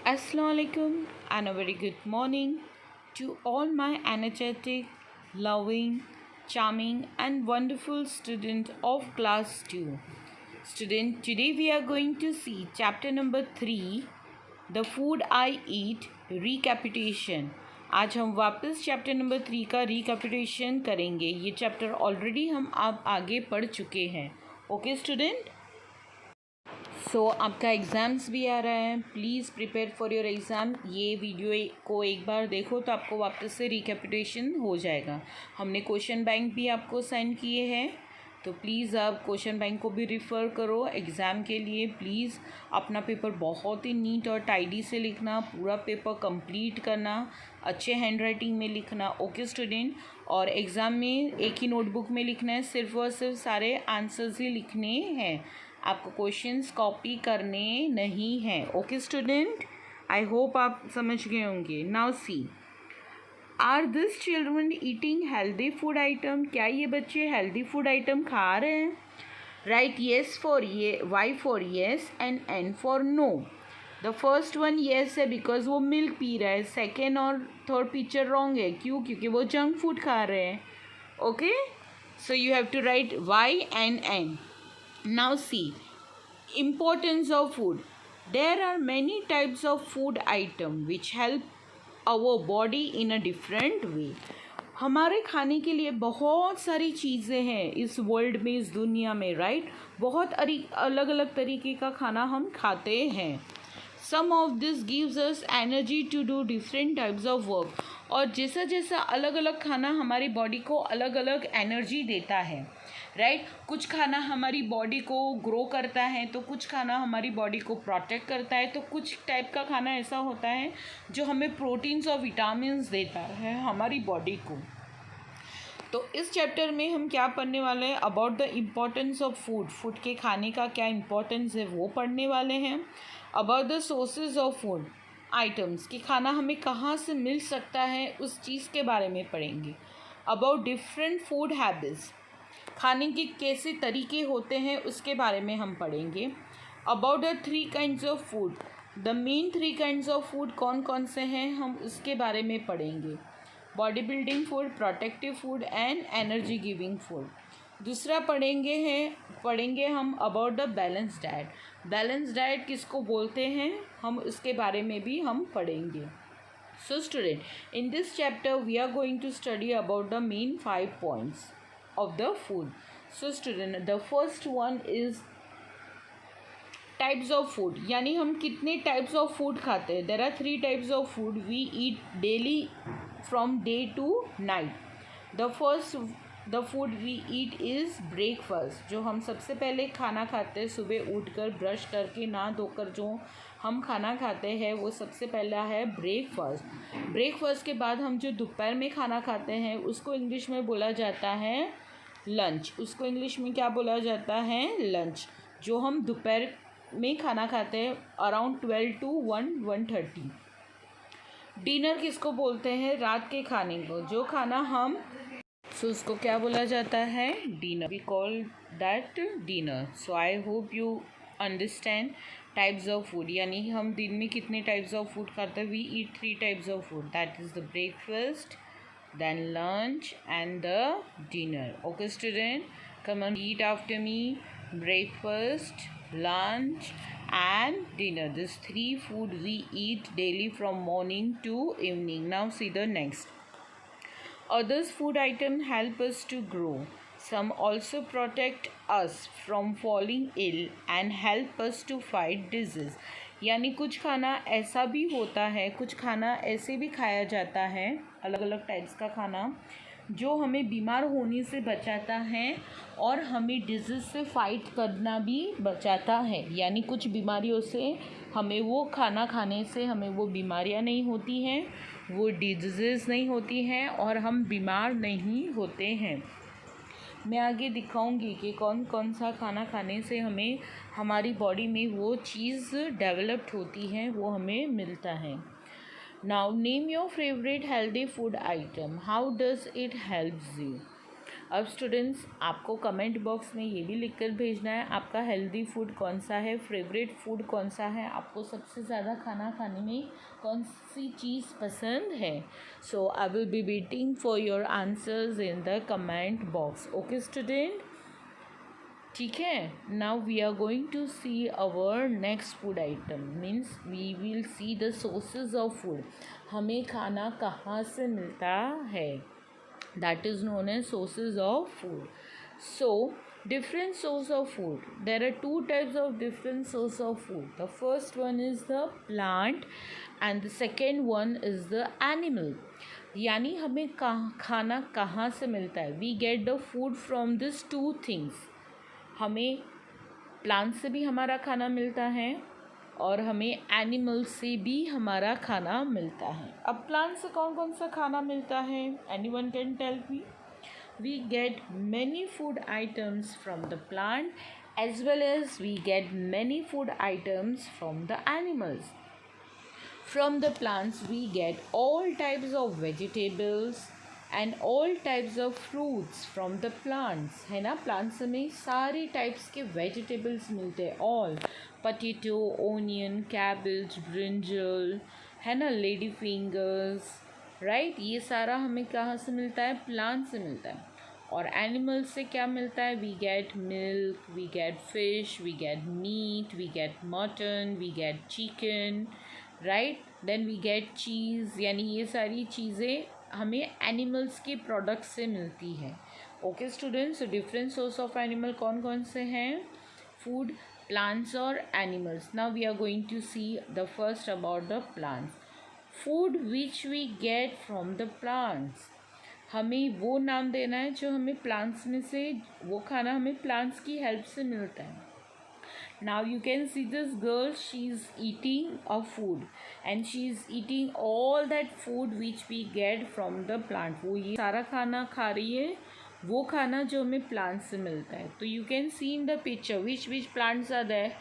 Assalamualaikum and a very good morning to all my energetic, loving, charming and wonderful student of class 2. Student, today we are going to see chapter number 3, The Food I Eat, Recapitulation. आज हम वापस chapter number 3 का recapitulation करेंगे. ये chapter already हम आप आगे पढ़ चुके हैं. Okay student. सो आपका एग्ज़ाम्स भी आ रहा है. Please prepare for your exam. ये वीडियो को एक बार देखो तो आपको वापस से रिकैपिटुलेशन हो जाएगा. हमने क्वेश्चन बैंक भी आपको सेंड किए हैं, तो प्लीज़ आप क्वेश्चन बैंक को भी रिफ़र करो एग्ज़ाम के लिए. प्लीज़ अपना पेपर बहुत ही नीट और टाइडी से लिखना, पूरा पेपर कंप्लीट करना, अच्छे हैंड राइटिंग में लिखना. Okay student. और एग्ज़ाम में एक ही नोटबुक में लिखना है, सिर्फ और सिर्फ सारे आंसर्स ही लिखने हैं. आपको क्वेश्चंस कॉपी करने नहीं हैं. ओके स्टूडेंट, आई होप आप समझ गए होंगे. Now see, are this children eating healthy food item. क्या ये बच्चे हेल्दी फूड आइटम खा रहे हैं? राइट येस फॉर ये, Y for yes and N for no. The first one yes है बिकॉज वो मिल्क पी रहा है. सेकेंड और थर्ड पिक्चर रॉन्ग है. क्यों? क्योंकि वो जंक फूड खा रहे हैं. Okay, so you have to write Y and N. Now see, importance of food. There are many types of food item which help our body in a different way. हमारे खाने के लिए बहुत सारी चीज़ें हैं इस वर्ल्ड में, इस दुनिया में. राइट, बहुत अलग अलग तरीके का खाना हम खाते हैं. Some of this gives us energy to do different types of work. और जैसा जैसा अलग अलग खाना हमारी बॉडी को अलग अलग एनर्जी देता है. राइट, कुछ खाना हमारी बॉडी को ग्रो करता है, तो कुछ खाना हमारी बॉडी को प्रोटेक्ट करता है, तो कुछ टाइप का खाना ऐसा होता है जो हमें प्रोटीन्स और विटामिन्स देता है हमारी बॉडी को. तो इस चैप्टर में हम क्या पढ़ने वाले हैं? About the importance of food. Food के खाने का क्या इम्पोर्टेंस है वो पढ़ने वाले हैं. About the sources of food items, कि खाना हमें कहाँ से मिल सकता है उस चीज़ के बारे में पढ़ेंगे. अबाउट डिफरेंट फूड हैबिट्स, खाने के कैसे तरीके होते हैं उसके बारे में हम पढ़ेंगे. About the 3 kinds of food, the main 3 kinds of food कौन कौन से हैं हम उसके बारे में पढ़ेंगे. Body building food, protective food and energy giving food. दूसरा पढ़ेंगे हम about the balance diet. Balance diet किसको बोलते हैं हम उसके बारे में भी हम पढ़ेंगे. So student, in this chapter we are going to study about the main 5 points of the food. So student, the first one is types of food. यानी हम कितने types of food खाते हैं. There are 3 types of food we eat daily from day to night. The food we eat is breakfast. जो हम सबसे पहले खाना खाते हैं सुबह उठकर ब्रश करके नहा धोकर जो हम खाना खाते हैं वो सबसे पहला है ब्रेकफास्ट. ब्रेकफास्ट के बाद हम जो दोपहर में खाना खाते हैं उसको इंग्लिश में बोला जाता है लंच. उसको इंग्लिश में क्या बोला जाता है? लंच. जो हम दोपहर में खाना खाते हैं अराउंड 12 to 1:30. डिनर किसको बोलते हैं? रात के खाने को. जो खाना हम उसको क्या बोला जाता है? Dinner. We call that dinner. So I hope you understand types of food. यानी हम दिन में कितने टाइप्स ऑफ फूड खाते हैं? We eat 3 types of food. That is the breakfast, then lunch and the dinner. Okay student, come on, eat after me. Breakfast, lunch and dinner. These 3 food we eat daily from morning to evening. Now see the next. Others food item help us to grow. Some also protect us from falling ill and help us to fight disease. यानी कुछ खाना ऐसा भी होता है, कुछ खाना ऐसे भी खाया जाता है, अलग अलग टाइप्स का खाना जो हमें बीमार होने से बचाता है और हमें डिजीज़ से फाइट करना भी बचाता है. यानी कुछ बीमारियों से हमें वो खाना खाने से हमें वो बीमारियां नहीं होती हैं, वो डिजीज़ नहीं होती हैं और हम बीमार नहीं होते हैं. मैं आगे दिखाऊंगी कि कौन कौन सा खाना खाने से हमें हमारी बॉडी में वो चीज़ डेवलप्ड होती है, वो हमें मिलता है. Now name your favourite healthy food item. How does it helps you? अब स्टूडेंट्स आपको कमेंट बॉक्स में ये भी लिख कर भेजना है आपका हेल्दी फूड कौन सा है, फेवरेट फूड कौन सा है, आपको सबसे ज़्यादा खाना खाने में कौन सी चीज़ पसंद है. So I will be waiting for your answers in the comment box. Okay student, ठीक है. Now we are going to see our next food item, means we will see the sources of food. हमें खाना कहाँ से मिलता है, that is known as sources of food. So different source of food, there are two types of different source of food. The first one is the plant and the second one is the animal. यानी हमें खाना कहाँ से मिलता है. We get the food from these two things. हमें plant से भी हमारा खाना मिलता है और हमें एनिमल से भी हमारा खाना मिलता है. अब प्लांट से कौन कौन सा खाना मिलता है, anyone can tell me. We get many food items from the plant as well as we get many food items from the animals. From the plants we get all types of vegetables and all types of fruits from the plants. है ना, plants में सारे types के vegetables मिलते हैं. all potato, onion, cabbage, brinjal, है ना, lady fingers, right. ये सारा हमें कहाँ से मिलता है, प्लांट से मिलता है. और एनिमल से क्या मिलता है, we get milk, we get fish, we get meat, we get mutton, we get chicken, right. Then we get cheese, यानी ये सारी चीज़ें हमें एनिमल्स के प्रोडक्ट्स से मिलती है. Okay students, so different source of animal कौन कौन से हैं, फूड, प्लांट्स और animals. Now we are going to see the first about the plants. Food which we get from the plants, हमें वो नाम देना है जो हमें प्लांट्स में से, वो खाना हमें प्लांट्स की हेल्प से मिलता है. Now you can see this girl, she is eating a food and she is eating all that food which we get from the plant. वो ये सारा खाना खा रही है, वो खाना जो हमें प्लांट से मिलता है. तो you can see in the picture which plants are there.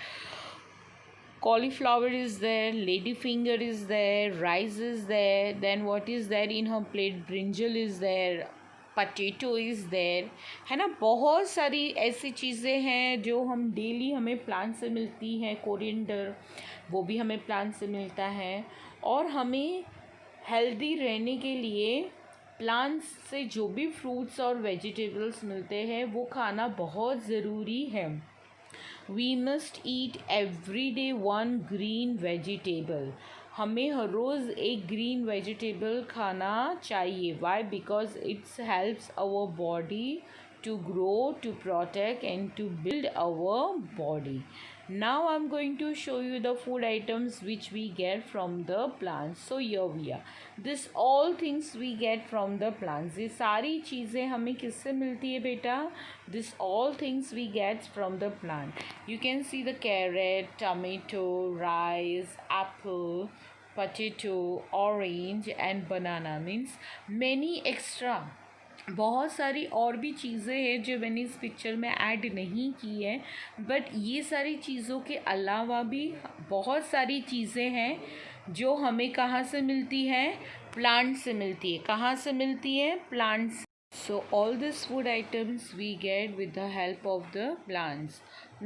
Cauliflower is there, ladyfinger is there, rice is there, then what is there in her plate, brinjal is there, potato is there, है ना. बहुत सारी ऐसी चीज़ें हैं जो हम daily हमें प्लांट से मिलती हैं. कोरिएंडर, वो भी हमें प्लांट से मिलता है. और हमें हेल्दी रहने के लिए प्लांट्स से जो भी फ्रूट्स और वेजिटेबल्स मिलते हैं वो खाना बहुत ज़रूरी है. We must eat every day one green vegetable. हमें हर रोज़ एक ग्रीन वेजिटेबल खाना चाहिए. Why? Because it helps our body to grow, to protect and to build our body. Now I'm going to show you the food items which we get from the plants. So here we are. This all things we get from the plants. ये सारी चीज़ें हमें किससे मिलती है बेटा? This all things we get from the plant. You can see the carrot, tomato, rice, apple, potato, orange and banana, means many extra. बहुत सारी और भी चीज़ें हैं जो मैंने इस पिक्चर में ऐड नहीं की है, बट ये सारी चीज़ों के अलावा भी बहुत सारी चीज़ें हैं जो हमें कहाँ से मिलती है, प्लांट से मिलती है. कहाँ से मिलती है, प्लांट से. So all these food items we get with the help of the plants.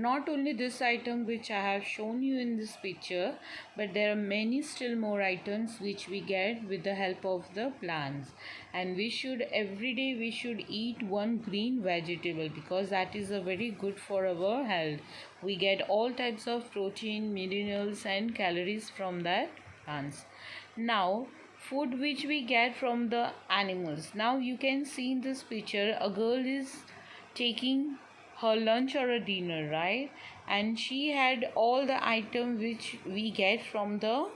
Not only this item which I have shown you in this picture, but there are many still more items which we get with the help of the plants. And we should every day we should eat one green vegetable because that is a very good for our health. We get all types of protein, minerals and calories from that plants. Now food which we get from the animals. Now you can see in this picture a girl is taking her lunch or a dinner, right? And she had all the items which we get from the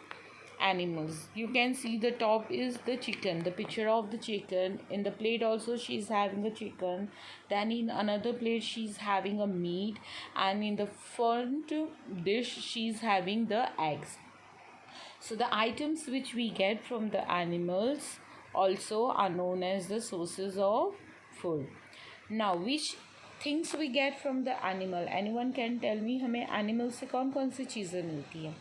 animals. You can see the top is the chicken, the picture of the chicken. In the plate also she is having a chicken, then in another plate she is having a meat, and in the front dish she is having the eggs. So the items which we get from the animals also are known as the sources of food. Now which things we get from the animal, anyone can tell me हमें animal से कौन कौन सी चीज़ें मिलती हैं?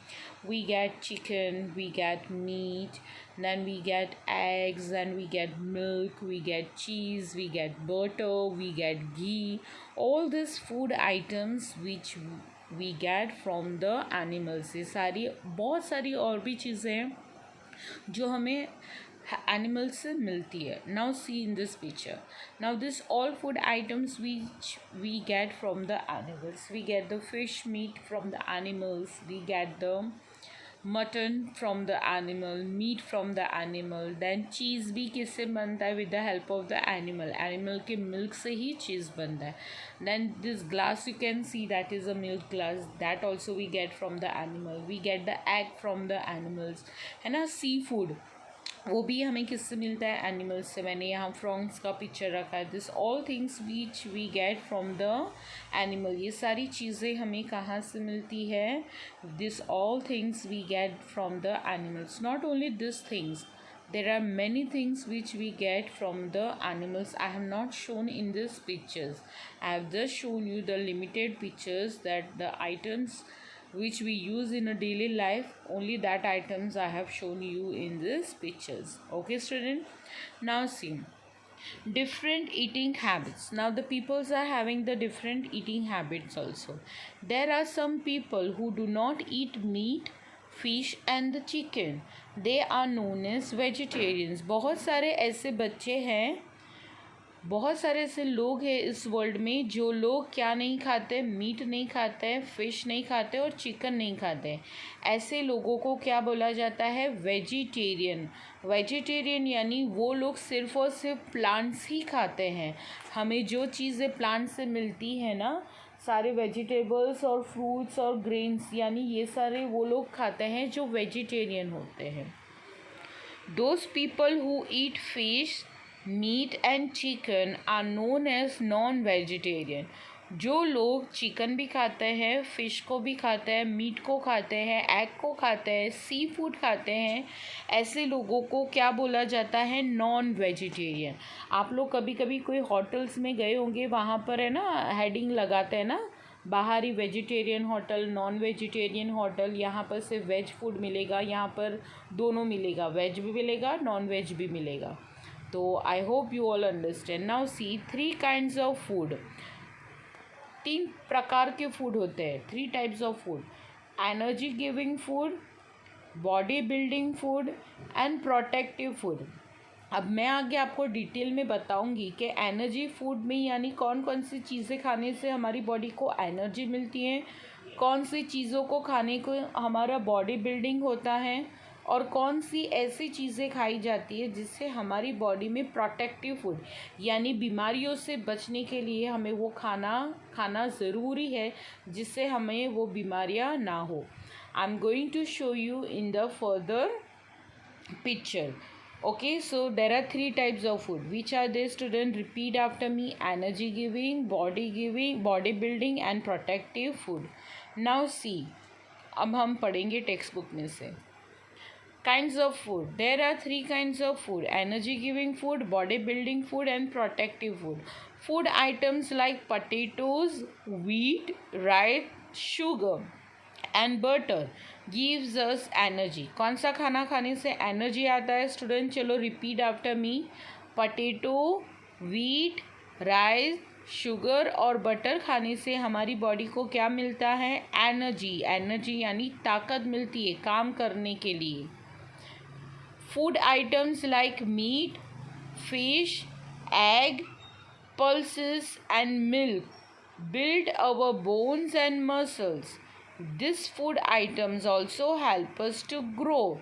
We get chicken, we get meat, then we get eggs, then we get milk, we get cheese, we get butter, we get ghee, all these food items which we get from the animals. ये सारी बहुत सारी और भी चीज़ें हैं जो हमें animals से मिलती है. Now see in this picture. Now this all food items which we get from the animals. We get the fish meat from the animals. We get the mutton from the animal, meat from the animal. Then cheese भी किससे बनता है? With the help of the animal. Animal के milk से ही cheese बनता है. Then this glass you can see that is a milk glass, that also we get from the animal. We get the egg from the animals, है ना. Sea food वो भी हमें किससे मिलता है? एनिमल्स से. मैंने यहाँ फ्रॉग्स का पिक्चर रखा है. This all things which we get from the animal. ये सारी चीज़ें हमें कहाँ से मिलती है? This all things we get from the animals. Not only this things, there are many things which we get from the animals. I have not shown in these pictures. I have just shown you the limited pictures, that the items which we use in a daily life, only that items I have shown you in these pictures. Okay student, now see different eating habits. Now the peoples are having the different eating habits also. There are some people who do not eat meat, fish and the chicken. They are known as vegetarians. बहुत सारे ऐसे बच्चे हैं, बहुत सारे ऐसे लोग हैं इस वर्ल्ड में जो लोग क्या नहीं खाते? मीट नहीं खाते, फिश नहीं खाते और चिकन नहीं खाते. ऐसे लोगों को क्या बोला जाता है? वेजिटेरियन. वेजिटेरियन यानी वो लोग सिर्फ और सिर्फ प्लांट्स ही खाते हैं. हमें जो चीज़ें प्लांट से मिलती है ना, सारे वेजिटेबल्स और फ्रूट्स और ग्रेन्स, यानी ये सारे वो लोग खाते हैं जो वेजिटेरियन होते हैं. Those people who eat fish, meat and chicken are known as non vegetarian. जो लोग चिकन भी खाते हैं, फ़िश को भी खाते हैं, मीट को खाते हैं, एग को खाते हैं, सी फूड खाते हैं, ऐसे लोगों को क्या बोला जाता है? Non vegetarian. आप लोग कभी कभी कोई होटल्स में गए होंगे, वहाँ पर है ना हेडिंग लगाते हैं ना, बाहर ही vegetarian hotel, non vegetarian hotel. यहाँ पर सिर्फ वेज फूड मिलेगा, यहाँ पर दोनों मिलेगा, वेज भी मिलेगा, नॉन वेज भी मिलेगा. तो आई hope you all understand. Now see 3 kinds of food. 3 प्रकार के फूड होते हैं, 3 types of food. Energy giving food, body building food and protective food. अब मैं आगे आपको डिटेल में बताऊंगी कि एनर्जी फूड में यानी कौन कौन सी चीज़ें खाने से हमारी बॉडी को एनर्जी मिलती है, कौन सी चीज़ों को खाने को हमारा बॉडी बिल्डिंग होता है, और कौन सी ऐसी चीज़ें खाई जाती है जिससे हमारी बॉडी में प्रोटेक्टिव फूड यानी बीमारियों से बचने के लिए हमें वो खाना ज़रूरी है, जिससे हमें वो बीमारियां ना हो. I am going to show you in the further picture. Okay, so there are 3 types of food. Which are they, student? Repeat after me. Energy giving, body building and protective food. Now see, अब हम पढ़ेंगे text book में से. Kinds of food. There are 3 kinds of food: energy giving food, body building food and protective food. Food items like potatoes, wheat, rice, sugar and butter gives us energy. कौन सा खाना खाने से energy आता है student? चलो repeat after me. Potato, wheat, rice, sugar और butter खाने से हमारी बॉडी को क्या मिलता है? एनर्जी. एनर्जी यानी ताकत मिलती है काम करने के लिए. Food items like meat, fish, egg, pulses and milk build our bones and muscles. These food items also help us to grow.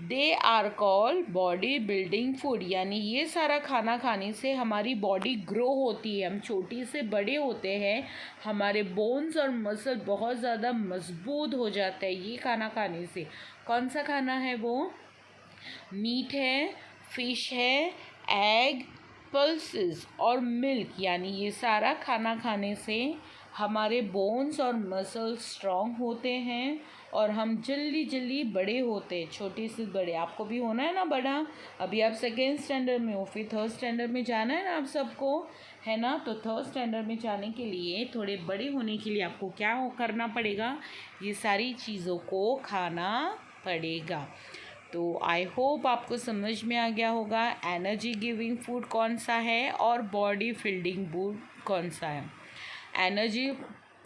They are called body building food. यानी ये सारा खाना खाने से हमारी बॉडी ग्रो होती है, हम छोटे से बड़े होते हैं, हमारे बोन्स और मसल बहुत ज़्यादा मजबूत हो जाता है ये खाना खाने से. कौन सा खाना है वो? मीट है, फिश है, एग, पल्सेस और मिल्क. यानी ये सारा खाना खाने से हमारे बोन्स और मसल्स स्ट्रॉन्ग होते हैं और हम जल्दी जल्दी बड़े होते हैं, छोटे से बड़े। आपको भी होना है ना बड़ा, अभी आप सेकेंड स्टैंडर्ड में हो, फिर थर्ड स्टैंडर्ड में जाना है ना आप सबको, है ना। तो थर्ड स्टैंडर्ड में जाने के लिए, थोड़े बड़े होने के लिए आपको क्या करना पड़ेगा, ये सारी चीज़ों को खाना पड़ेगा। तो आई होप आपको समझ में आ गया होगा एनर्जी गिविंग फूड कौन सा है और बॉडी बिल्डिंग फूड कौन सा है। एनर्जी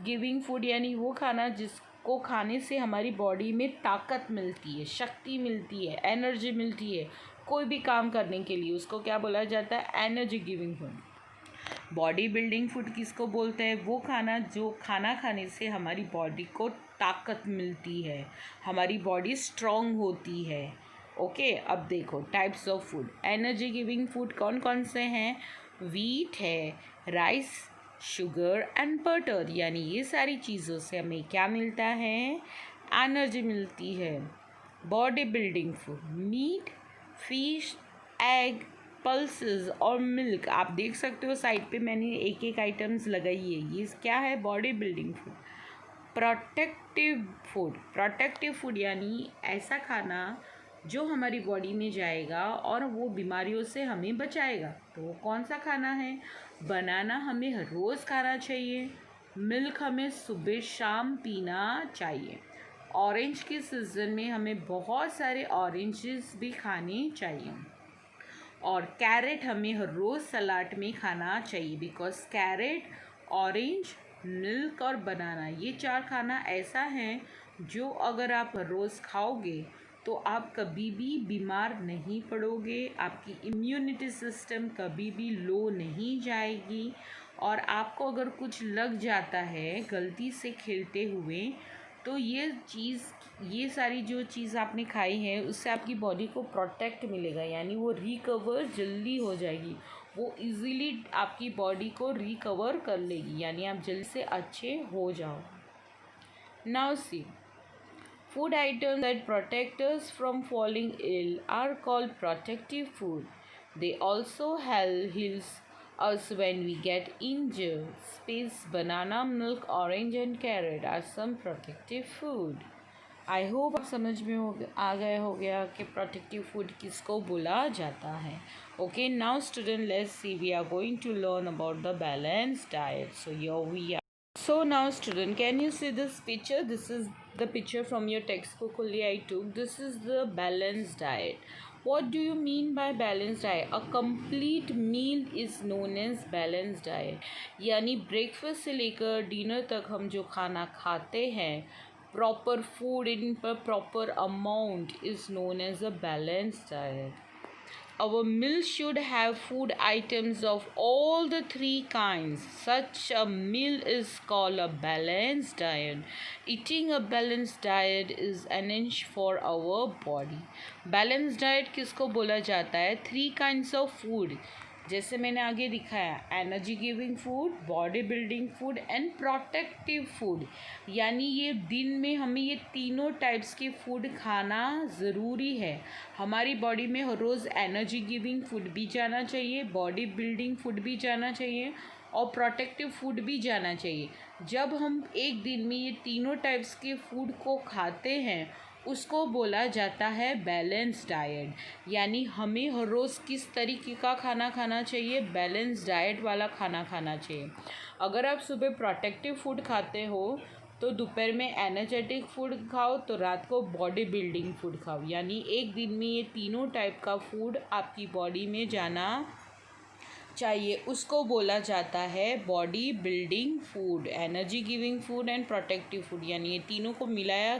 गिविंग फूड यानी वो खाना जिसको खाने से हमारी बॉडी में ताकत मिलती है, शक्ति मिलती है, एनर्जी मिलती है कोई भी काम करने के लिए, उसको क्या बोला जाता है, energy giving food. Body building food किसको बोलते हैं, वो खाना जो खाना खाने से हमारी बॉडी को ताकत मिलती है, हमारी बॉडी स्ट्रॉन्ग होती है। ओके, अब देखो types of food. Energy giving food कौन कौन से हैं, वीट है, राइस, शुगर एंड बटर, यानी ये सारी चीज़ों से हमें क्या मिलता है, एनर्जी मिलती है। Body building food, meat, fish, egg, pulses और मिल्क। आप देख सकते हो साइड पे मैंने एक एक आइटम्स लगाई है, ये क्या है, body building food. Protective food, protective food यानी ऐसा खाना जो हमारी बॉडी में जाएगा और वो बीमारियों से हमें बचाएगा। तो वो कौन सा खाना है, बनाना हमें रोज़ खाना चाहिए, मिल्क हमें सुबह शाम पीना चाहिए, ऑरेंज के सीज़न में हमें बहुत सारे ऑरेंजेस भी खाने चाहिए, और कैरेट हमें हर रोज़ सलाद में खाना चाहिए, बिकॉज कैरेट, ऑरेंज, मिल्क और बनाना, ये चार खाना ऐसा है जो अगर आप रोज़ खाओगे तो आप कभी भी बीमार नहीं पड़ोगे, आपकी इम्यूनिटी सिस्टम कभी भी लो नहीं जाएगी, और आपको अगर कुछ लग जाता है गलती से खेलते हुए तो ये सारी जो चीज़ आपने खाई है उससे आपकी बॉडी को प्रोटेक्ट मिलेगा, यानी वो रिकवर जल्दी हो जाएगी, वो इजीली आपकी बॉडी को रिकवर कर लेगी, यानी आप जल्दी से अच्छे हो जाओ। Now see, food items that protect us from falling ill are called protective food. They also heals us when we get injured. Space, banana, milk, orange and carrot are some protective food. I hope आप समझ में आ गए हो गया कि protective food किसको बोला जाता है। Okay, now student let's see, we are going to learn about the balance diet. So here we are. So now student, can you see this picture? This is the picture from your textbook only I took. This is the balanced diet. What do you mean by balanced diet? A complete meal is known as balanced diet. यानी breakfast से लेकर dinner तक हम जो खाना खाते हैं, proper food in proper amount is known as a balanced diet. Our meal should have food items of all the three kinds. Such a meal is called a balanced diet. Eating a balanced diet is essential for our body. Balanced diet किसको बोला जाता है? Three kinds of food. जैसे मैंने आगे दिखाया, energy giving food, body building food and protective food, यानी ये दिन में हमें ये तीनों टाइप्स के फूड खाना ज़रूरी है। हमारी बॉडी में हर रोज़ एनर्जी गिविंग फूड भी जाना चाहिए, बॉडी बिल्डिंग फूड भी जाना चाहिए और प्रोटेक्टिव फूड भी जाना चाहिए। जब हम एक दिन में ये तीनों टाइप्स के फूड को खाते हैं उसको बोला जाता है बैलेंस डाइट, यानी हमें हर रोज़ किस तरीके का खाना खाना चाहिए, बैलेंस डाइट वाला खाना खाना चाहिए। अगर आप सुबह प्रोटेक्टिव फूड खाते हो तो दोपहर में एनर्जेटिक फूड खाओ, तो रात को बॉडी बिल्डिंग फूड खाओ, यानी एक दिन में ये तीनों टाइप का फूड आपकी बॉडी में जाना चाहिए, उसको बोला जाता है body building food, energy giving food and protective food, यानी ये तीनों को मिलाया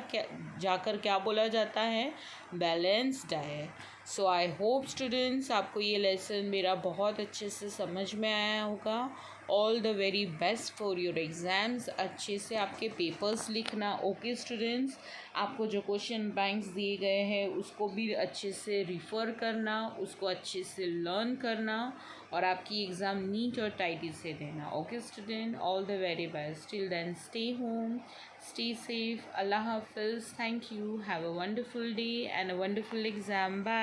जाकर क्या बोला जाता है, balance diet. So I hope students आपको ये लेसन मेरा बहुत अच्छे से समझ में आया होगा। All the very best for your exams. अच्छे से आपके पेपर्स लिखना। ओके स्टूडेंट्स, आपको जो क्वेश्चन बैंक्स दिए गए हैं उसको भी अच्छे से रिफ़र करना, उसको अच्छे से लर्न करना और आपकी एग्ज़ाम नीट और टाइटी से देना। Okay student, all the very best. Till then stay home, stay safe. Allah Hafiz. Thank you. Have a wonderful day and a wonderful exam. Bye.